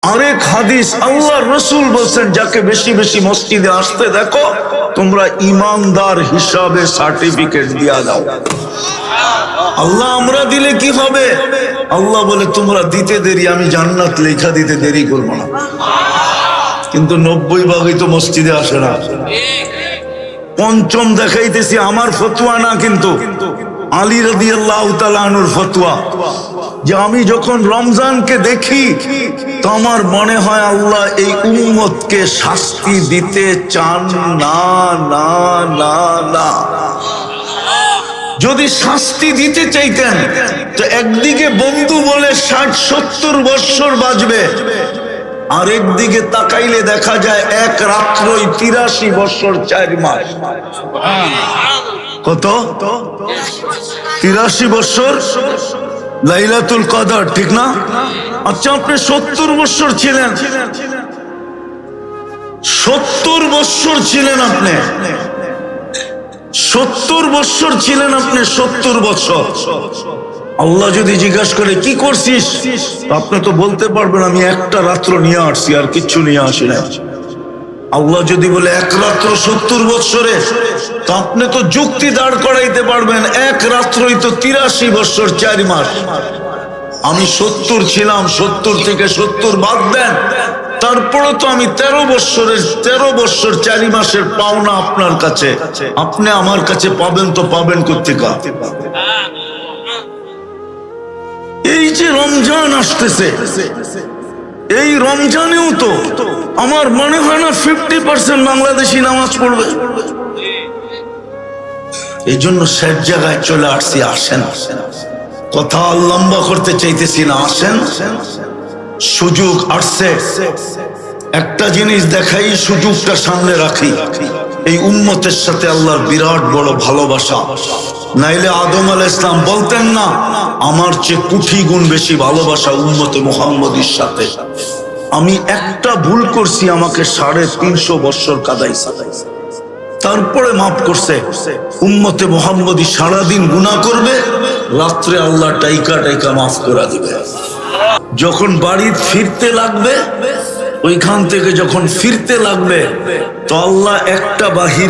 আরেক হাদিস আল্লাহর রাসূল বলেন, যাকে বেশি বেশি মসজিদে আসতে দেখো তোমরা ইমানদার হিসাবে সার্টিফিকেট দিয়া দাও। আল্লাহ আমরা দিলে কি হবে? আল্লাহ বলে তোমরা দিতে দেরি, আমি জান্নাত লেখা দিতে দেরি করবো না। কিন্তু 90 ভাগই তো মসজিদে আসে না। পঞ্চম দেখাইতেছি, আমার ফতোয়া না, কিন্তু আলী রাদিয়াল্লাহু তাআলা আনহুর ফতোয়া, যে আমি যখন রমজানকে দেখি তো আমার মনে হয় আল্লাহ এই উম্মতকে শাস্তি দিতে চান না না না না। যদি শাস্তি দিতে চাইতেন তো একদিকে বন্ধু বলে 60-70 বৎসর বাঁচবে, আর একদিকে তাকাইলে দেখা যায় এক রাত্রই 83 বৎসর 4 মাস। কত? 83 বৎসর লাইলাতুল কদর, ঠিক না? আচ্ছা, আপনি 70 বৎসর ছিলেন, 70 বৎসর ছিলেন আপনি, 70 বৎসর ছিলেন আপনি, 70 বৎসর। আল্লাহ যদি জিজ্ঞাসা করে কি করছিস, আপনি তো বলতে পারবেন আমি একটা রাত্র নিয়ে আসছি, আর কিচ্ছু নিয়ে আসি না। আল্লাহ যদি বলে এক রাত্র 70 বৎসরে, তো আপনি তো যুক্তি দাঁড় করাইতে পারবেন এক রাত্রই তো 83 বৎসর 4 মাস। আমি 70 ছিলাম, 70 থেকে 70 বাদ দেন, তারপরে তো আমি 13 বৎসর 4 মাসের পাওনা আপনার কাছে, আপনি আমার কাছে পাবেন তো পাবেন কোত্থেকে? এই যে রমজান আসতেছে, এই রমজানেও তো আমার মনে হয় না 50% বাংলাদেশি নামাজ পড়বে। এই জন্য শেষ জায়গায় চলে আসছি, আসেন, কথা লম্বা করতে চাইতেছি না, আসেন, সুযোগ আসছে, একটা জিনিস দেখাই, সুযোগটা সামনে রাখি। এই উম্মতের সাথে আল্লাহর বিরাট বড় ভালোবাসা, নাইলে আদম আলাইহিস সালাম বলতেন না আমার চেয়ে কোটি গুণ বেশি ভালোবাসা উম্মতে মুহাম্মদীর সাথে। আমি একটা ভুল করছি, আমাকে 350 বৎসর কাদাইছে, তারপরে মাফ করছে। উম্মতে মুহাম্মদী সারাদিন গুনাহ করবে, রাত্রে আল্লাহ টাইকা টাইকা মাফ করে দিবে। যখন বাড়ি ফিরতে লাগবে, ওইখান থেকে যখন ফিরতে লাগবে, তো আল্লাহ একটা বাহির